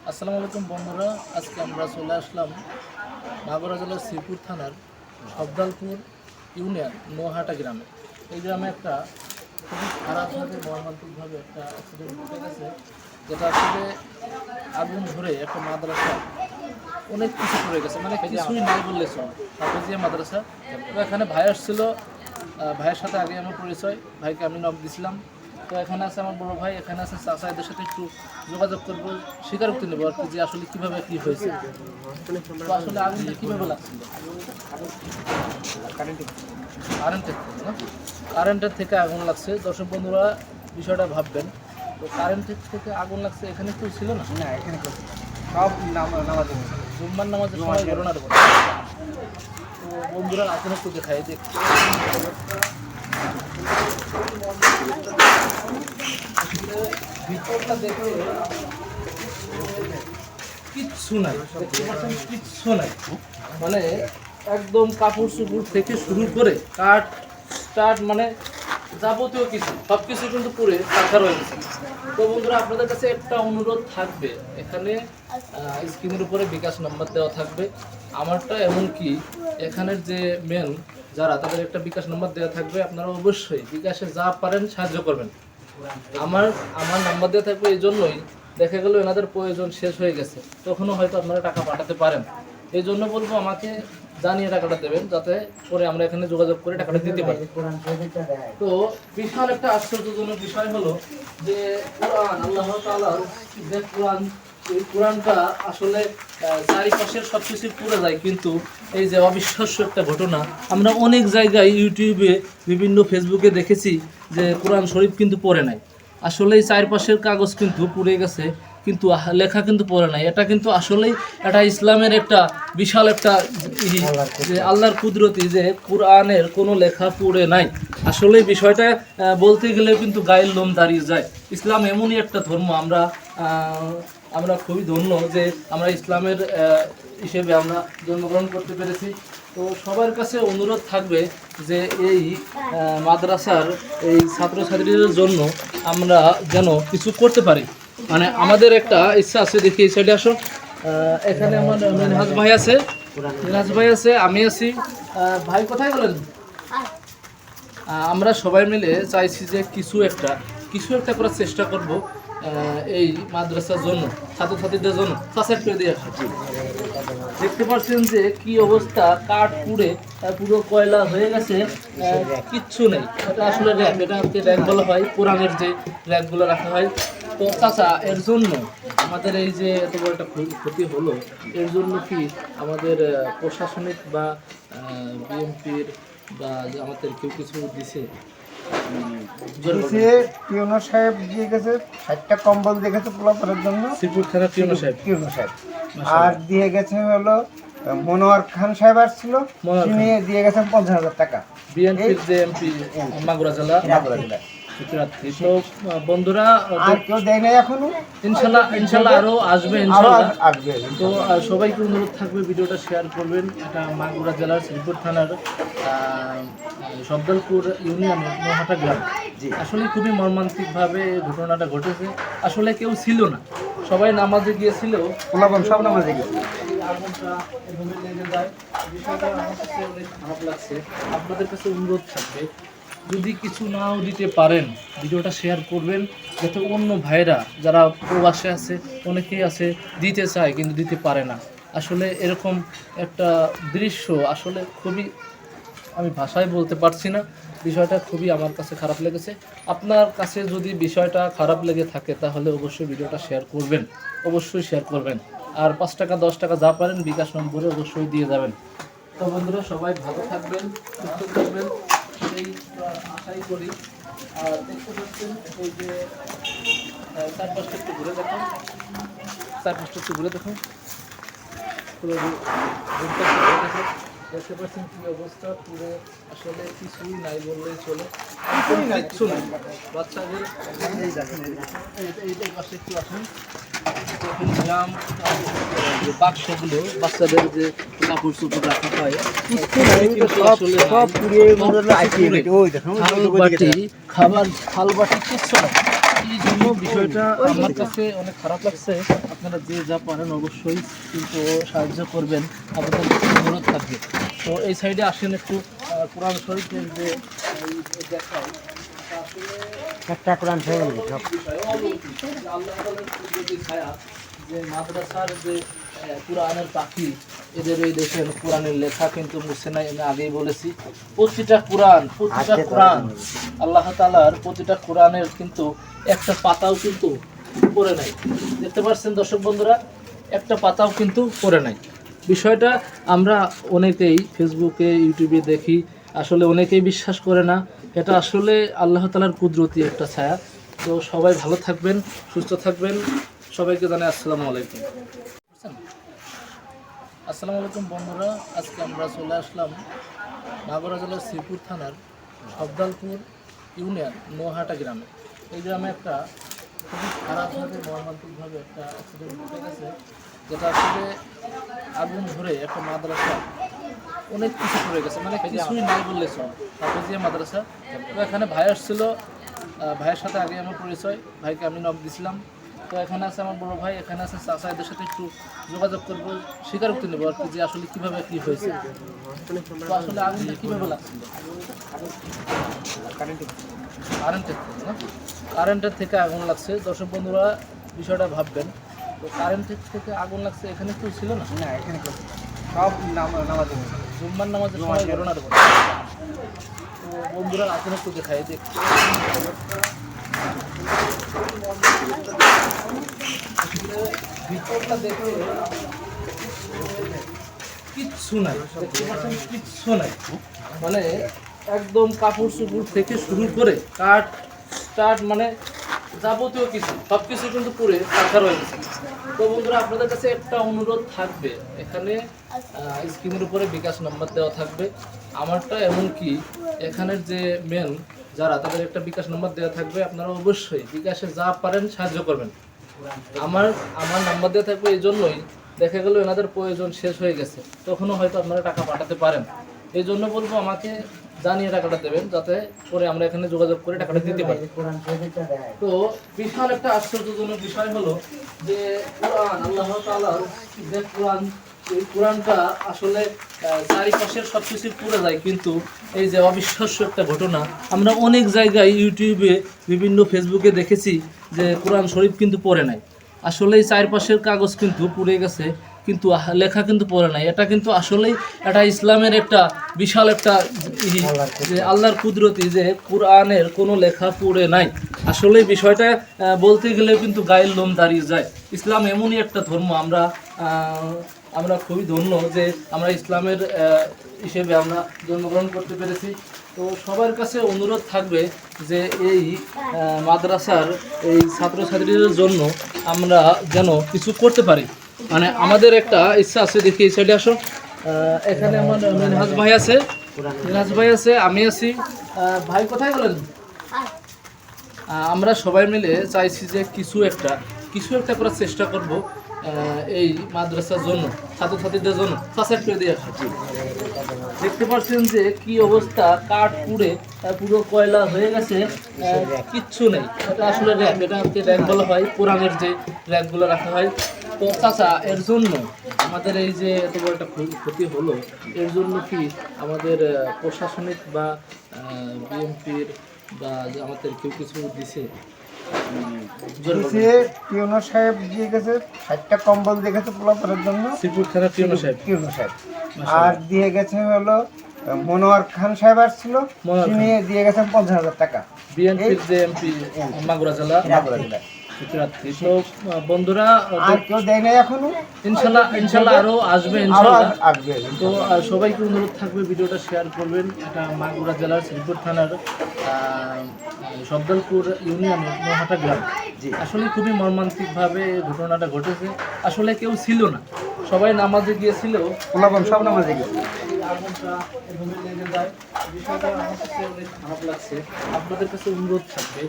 আসসালামু আলাইকুম বন্ধুরা, আজকে আমরা চলে আসলাম মাগুরা জেলার শ্রীপুর থানার সবদালপুর ইউনিয়ন নোহাটা গ্রামে। এই গ্রামে একটা খুবই খারাপভাবে মর্মান্তিকভাবে একটা অ্যাক্সিডেন্ট ঘটে গেছে, যেটা আসলে আগুন ধরে একটা মাদ্রাসা অনেক কিছু পড়ে গেছে, মানে কিছুই নাই বললে চল। হাফেজিয়া মাদ্রাসা। তো এখানে ভাই আসছিল, ভাইয়ের সাথে আগে আমার পরিচয়, ভাইকে আমি নক দিছিলাম। তো এখানে আছে আমার বড় ভাই, এখানে আছে চাচা, এদের সাথে একটু যোগাযোগ করবো, স্বীকারোক্তি নেবো আর কি, যে আসলে কীভাবে কী হয়েছে। তো আসলে আগুনটা কীভাবে লাগছিল? কারেন্টের থেকে না? কারেন্টের থেকে আগুন লাগছে। দর্শক বন্ধুরা বিষয়টা ভাববেন, তো কারেন্টের থেকে আগুন লাগছে, এখানে কেউ ছিল না? না, এখানে সব নামাজ জুম্মার নামাজের সময় ঘটনার উপর। তো বন্ধুরা আসুন একটু দেখাই দেখতে। ভিতরটা দেখে কিচ্ছু নাই, কিচ্ছু নাই, মানে একদম কাপড় চোপড় থেকে শুরু করে কাঠ স্টার্ট, মানে যাবতীয় কিছু সব কিছু কিন্তু পুরে রাখা রয়েছে। তো বন্ধুরা আপনাদের কাছে একটা অনুরোধ থাকবে, এখানে স্ক্রিনের উপরে বিকাশ নাম্বার দেওয়া থাকবে আমারটা, এমনকি এখানের যে মেন যারা, তাদের একটা বিকাশ নাম্বার দেওয়া থাকবে। আপনারা অবশ্যই বিকাশে যা পারেন সাহায্য করবেন। আমার নাম্বার দেওয়া থাকবে, এই জন্যই দেখা গেল এনাদের প্রয়োজন শেষ হয়ে গেছে, তখনও হয়তো আপনারা টাকা পাঠাতে পারেন। এই জন্য বলবো আমাকে জানিয়ে টাকাটা দেবেন, যাতে করে আমরা এখানে যোগাযোগ করে টাকাটা দিতে পারি। তো বিশাল একটা আশ্চর্যজনক বিষয় হলো যে কোরআন, আল্লাহ তাআলার যে কোরআন, এই কোরআনটা আসলে চারিপাশের সব কিছু পুড়ে যায়, কিন্তু এই যে অবিশ্বাস্য একটা ঘটনা, আমরা অনেক জায়গায় ইউটিউবে, বিভিন্ন ফেসবুকে দেখেছি যে কোরআন শরীফ কিন্তু পড়ে নাই। আসলে এই চারপাশের কাগজ কিন্তু পুড়ে গেছে, কিন্তু লেখা কিন্তু পড়ে নাই। এটা কিন্তু আসলেই এটা ইসলামের একটা বিশাল একটা যে আল্লাহর কুদরতি, যে কোরআনের কোনো লেখা পড়ে নাই। আসলে বিষয়টা বলতে গেলে কিন্তু গায়ের লোম দাঁড়িয়ে যায়। ইসলাম এমনই একটা ধর্ম, আমরা খুবই ধন্য যে আমরা ইসলামের হিসেবে আমরা জন্মগ্রহণ করতে পেরেছি। তো সবার কাছে অনুরোধ থাকবে যে এই মাদ্রাসার এই ছাত্রছাত্রীদের জন্য আমরা যেন কিছু করতে পারি। মানে আমাদের একটা ইচ্ছা আছে, দেখি এই সাইডে আসো। এখানে আমার মিনহাজ ভাই আছে, আমি আছি। ভাই কোথায় গেলেন? আমরা সবাই মিলে চাইছি যে কিছু একটা করার চেষ্টা করব এই মাদ্রাসার জন্য, ছাত্রছাত্রীদের জন্য। দেখতে পাচ্ছেন যে কি অবস্থা, কাঠ পুড়ে পুরো কয়লা হয়ে গেছে, কিচ্ছু নেই। এটা আসলে র্যাক, এটা হচ্ছে র্যাক বলা হয়, কোরআনের যে র্যাকগুলো রাখা হয়। তো চাচা, এর জন্য আমাদের এই যে এত বড় একটা ক্ষতি হলো, এর জন্য কি আমাদের প্রশাসনিক বা বিএনপির বা আমাদের কেউ কিছু দিছে? পিওনো সাহেব দিয়ে গেছে 60টা কম্বল দিয়ে গেছে পোলাপানের জন্য, শ্রীপুর থানা পিওনো সাহেব। আর দিয়ে গেছে হলো মনোয়ার খান সাহেব আসছিল, তিনি দিয়ে গেছেন 50,000 টাকা। বিএনপির যে এমপি মাগুরা জেলা। তো বন্ধুরা, আর কেউ দেয় নাই এখনো, ইনশাল্লাহ আরো আসবে ইনশাল্লাহ। তো সবাইকে অনুরোধ থাকবে ভিডিওটা শেয়ার করবেন। এটা মাগুরা জেলার শ্রীপুর থানার সবদালপুর ইউনিয়নের নোহাটা গ্রাম। আসলে খুবই মর্মান্তিকভাবে ঘটনাটা ঘটেছে। আসলে কেউ ছিল না, সবাই নামাজে গিয়েছিল, সব নামাজে গেছে। আগুনটা এভাবে লেগে যায়, বিষয়টা আমার কাছে অনেক খারাপ লাগছে। আপনাদের কাছে অনুরোধ থাকবে, যদি কিছু নাও দিতে পারেন ভিডিওটা শেয়ার করবেন, যাতে অন্য ভাইরা যারা প্রবাসে আছে, অনেকেই আছে দিতে চায় কিন্তু দিতে পারে না। আসলে এরকম একটা দৃশ্য আসলে খুবই, আমি ভাষায় বলতে পারছি না, বিষয়টা খুবই আমার কাছে খারাপ লেগেছে। আপনার কাছে যদি বিষয়টা খারাপ লেগে থাকে তাহলে অবশ্যই ভিডিওটা শেয়ার করবেন, অবশ্যই শেয়ার করবেন। আর 5 টাকা 10 টাকা যা পারেন বিকাশ নম্বরে অবশ্যই দিয়ে যাবেন। তো বন্ধুরা, সবাই ভালো থাকবেন, সুস্থ থাকবেন, এই আশাই করি। আর দেখতে পাচ্ছেন এই যে চারপাশটা একটু ঘুরে দেখুন, পুরো রুমটা ঘুরে দেখুন। দেখতে পাচ্ছেন কী অবস্থা, পুরো আসলে কিছুই নাই বললেই চলে, কিচ্ছু নাই। বাচ্চাদের এই পাশে একটু আসেন, গ্রাম বাক্সগুলো, বাচ্চাদের যে কাপড় চোপড় রাখা হয়, খাবার থাল বাটি কিচ্ছু নাই। এই জন্য বিষয়টা আমার কাছে অনেক খারাপ লাগছে। আপনারা যে যা পারেন অবশ্যই কিন্তু সাহায্য করবেন, আপনাদের কাছে অনুরোধ থাকবে। তো এই সাইডে আসেন একটু কোরআন শরীফের যে দেখায় একটা কোরআন শরীফ আল্লাহ তাআলার কুদরতি ছায়া, যে মাদ্রাসার যে কোরআনের পাখি, এদের এই দেখেন কোরআনের লেখা কিন্তু মুছে নাই। আমি আগেই বলেছি প্রতিটা কোরআন আল্লাহ তাআলার প্রতিটা কোরআনের কিন্তু একটা পাতাও কিন্তু পড়ে নাই। দেখতে পাচ্ছেন দর্শক বন্ধুরা, একটা পাতাও কিন্তু পড়ে নাই। বিষয়টা আমরা অনেকেই ফেসবুকে ইউটিউবে দেখি, আসলে অনেকেই বিশ্বাস করে না। এটা আসলে আল্লাহ তাআলার কুদরতি একটা ছায়া। তো সবাই ভালো থাকবেন, সুস্থ থাকবেন। সবাইকে জানাই আসসালামু আলাইকুম। আসসালামু আলাইকুম বন্ধুরা, আজকে আমরা চলে আসলাম মাগুরা জেলার শ্রীপুর থানার সবদালপুর ইউনিয়ন নোহাটা গ্রামে। এই গ্রামে একটা খুবই খারাপভাবে মর্মান্তিকভাবে একটা অ্যাক্সিডেন্ট ঘটে গেছে, যেটা আসলে আগুন ধরে একটা মাদ্রাসা অনেক কিছু পড়ে গেছে, মানে কিছুই নাই বললে চলে। হাফেজিয়া মাদ্রাসা। তো এখানে ভাই আসছিল, ভাইয়ের সাথে আগে আমার পরিচয়, ভাইকে আমি নক দিছিলাম। তো এখানে আছে আমার বড় ভাই, এখানে আছে চাচা, এদের সাথে একটু যোগাযোগ করবো, স্বীকারোক্তি নেবো আর কি, যে আসলে কীভাবে কী হয়েছে। তো আসলে আগুনটা কীভাবে লাগছিল? কারেন্টের থেকে আগুন লাগছে। দর্শক বন্ধুরা বিষয়টা ভাববেন, তো কারেন্টের থেকে আগুন লাগছে, এখানে কেউ ছিল না? না, এখানে সব নামাজে জুম্মার নামাজের সময় ঘটনার কথা। তো বন্ধুরা আসলে একটু দেখাই দেখতে, ভিতরটা দেখে কিচ্ছু নাই, দেখতে পাচ্ছেন কিচ্ছু নাই, মানে একদম কাপড় চোপড় থেকে শুরু করে কাঠ টাট মানে যাবতীয় কিছু সব কিছু কিন্তু পুরে রাখা রয়েছে। তো বন্ধুরা আপনাদের কাছে একটা অনুরোধ থাকবে, এখানে স্ক্রিনের উপরে বিকাশ নাম্বার দেওয়া থাকবে আমারটা, এমনকি এখানের যে মেন যারা, তাদের একটা বিকাশ নাম্বার দেওয়া থাকবে। আপনারা অবশ্যই বিকাশে যা পারেন সাহায্য করবেন। আমার নাম্বার দেওয়া থাকবে এই জন্যই, দেখা গেল এনাদের প্রয়োজন শেষ হয়ে গেছে, তখনও হয়তো আপনারা টাকা পাঠাতে পারেন। এই জন্য বলবো আমাকে জানিয়ে টাকাটা দেবেন, যাতে করে আমরা এখানে যোগাযোগ করে টাকাটা দিতে পারি। তো বিশাল একটা আশ্চর্যজনক বিষয় হলো যে কোরআন, আল্লাহ তাআলার যে কোরআন, এই কোরআনটা আসলে চারিপাশের সব কিছু পুড়ে যায়, কিন্তু এই যে অবিশ্বাস্য একটা ঘটনা, আমরা অনেক জায়গায় ইউটিউবে বিভিন্ন ফেসবুকে দেখেছি যে কোরআন শরীফ কিন্তু পড়ে নাই। আসলে এই চারপাশের কাগজ কিন্তু পুড়ে গেছে, কিন্তু লেখা কিন্তু পড়ে নাই। এটা কিন্তু আসলেই এটা ইসলামের একটা বিশাল একটা যে আল্লাহর কুদরতি, যে কোরআনের কোনো লেখা পড়ে নাই। আসলে বিষয়টা বলতে গেলে কিন্তু গায়ের লোম দাঁড়িয়ে যায়। ইসলাম এমনই একটা ধর্ম, আমরা খুবই ধন্য যে আমরা ইসলামের হিসেবে আমরা জন্মগ্রহণ করতে পেরেছি। তো সবার কাছে অনুরোধ থাকবে যে এই মাদ্রাসার এই ছাত্রছাত্রীদের জন্য আমরা যেন কিছু করতে পারি। মানে আমাদের একটা ইচ্ছা আছে, দেখি এই সাইডে আসো। এখানে আমার মিনহাজ ভাই আছে, আমি আছি। ভাই কোথায় গেলেন? আমরা সবাই মিলে চাইছি যে কিছু একটা করার চেষ্টা করব এই মাদ্রাসার জন্য, ছাত্রছাত্রীদের জন্য। দেখতে পাচ্ছেন যে কি অবস্থা, কাঠ পুড়ে পুরো কয়লা হয়ে গেছে, কিচ্ছু নেই। এটা আসলে র্যাক, এটাকে র্যাক বলা হয়, কোরআনের যে র্যাকগুলো রাখা হয়। তো চাচা, এর জন্য আমাদের এই যে এত বড় একটা ক্ষতি হলো, এর জন্য কি আমাদের প্রশাসনিক বা বিএনপির বা আমাদের কেউ কিছু দিছে? পিওনো সাহেব দিয়ে গেছে 60টা কম্বল দিয়ে গেছে পোলাপানের জন্য, শ্রীপুর থানার পিওনো সাহেব। আর দিয়ে গেছে হলো মনোয়ার খান সাহেব আসছিল, তিনি দিয়ে গেছেন 50,000 টাকা। বিএনপির যে এমপি মাগুরা জেলা। তো বন্ধুরা আর কেউ দেয় নাই এখনো, ইনশাল্লাহ আরো আসবে ইনশাল্লাহ। তো সবাইকে অনুরোধ থাকবে ভিডিওটা শেয়ার করবেন। এটা মাগুরা জেলার শ্রীপুর থানার সবদলপুর ইউনিয়নের নোহাটা গ্রাম। আসলে খুবই মর্মান্তিকভাবে ঘটনাটা ঘটেছে। আসলে কেউ ছিল না, সবাই নামাজে গিয়েছিল, সব নামাজে গেছে। আগুনটা এভাবে লেগে যায়, বিষয়টা আমার কাছে অনেক খারাপ লাগছে। আপনাদের কাছে অনুরোধ থাকবে,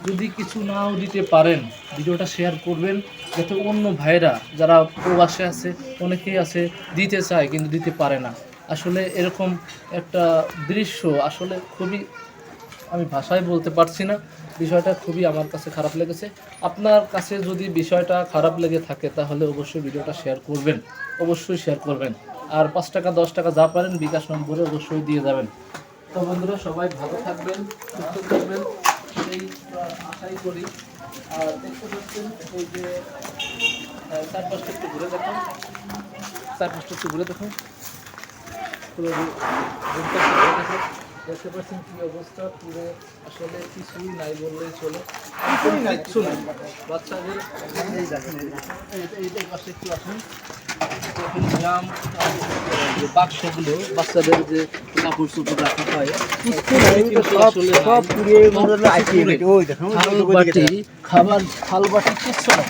যদি কিছু নাও দিতে পারেন ভিডিওটা শেয়ার করবেন, যাতে অন্য ভাইরা যারা প্রবাসে আছে, অনেকেই আছে দিতে চায় কিন্তু দিতে পারে না। আসলে এরকম একটা দৃশ্য আসলে খুবই, আমি ভাষায় বলতে পারছি না। বিষয়টা খুবই আমার কাছে খারাপ লেগেছে। আপনার কাছে যদি বিষয়টা খারাপ লেগে থাকে তাহলে অবশ্যই ভিডিওটা শেয়ার করবেন, অবশ্যই শেয়ার করবেন। আর 5 টাকা 10 টাকা যা পারেন বিকাশ নম্বরে অবশ্যই দিয়ে যাবেন। তো বন্ধুরা সবাই ভালো থাকবেন, সুস্থ থাকবেন, এই আশাই করি। আর দেখতে পাচ্ছেন এই যে চারপাশটা একটু ঘুরে দেখুন, চারপাশটা একটু ঘুরে দেখুন, পুরো রুমটা একটু ঘুরে দেখুন। দেখতে পাচ্ছেন কি অবস্থা, পুরো আসলে কিছুই নাই বললেই চলে, কিচ্ছু নাই। বাচ্চাদের এই পাশে একটু আসুন, এখন গ্রাম যে বাক্সগুলো বাচ্চাদের যে কাপড় চোপড় রাখা হয় খাবার থাল বাটি কিচ্ছু না।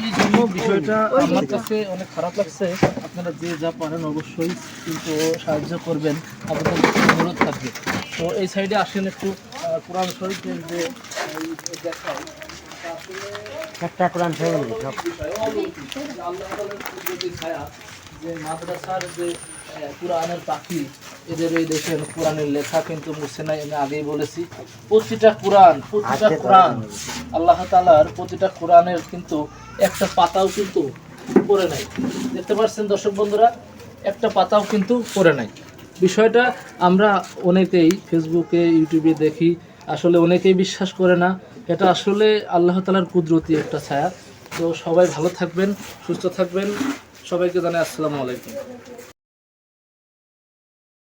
এই জন্য বিষয়টা আমার কাছে অনেক খারাপ লাগছে। আপনারা যে যা পারেন অবশ্যই কিন্তু সাহায্য করবেন, আপনাদের অনুরোধ থাকবে। তো এই সাইডে আসেন একটু কোরআন শরীফের যে দেখায় একটা কোরআন শরীফ আল্লাহ তাআলার কুদরতি ছায়া, যে মাদ্রাসার যে কোরআনের পাখি, এদের এই দেখেন কোরআনের লেখা কিন্তু মুছে নাই। আমি আগেই বলেছি প্রতিটা কোরআন আল্লাহ তাআলার প্রতিটা কোরআনের কিন্তু একটা পাতাও কিন্তু পড়ে নাই। দেখতে পাচ্ছেন দর্শক বন্ধুরা, একটা পাতাও কিন্তু পড়ে নাই। বিষয়টা আমরা অনেকেই ফেসবুকে ইউটিউবে দেখি, আসলে অনেকেই বিশ্বাস করে না। এটা আসলে আল্লাহ তাআলার কুদরতি একটা ছায়া। তো সবাই ভালো থাকবেন, সুস্থ থাকবেন, সবাইকে জানাই আসসালামু আলাইকুম।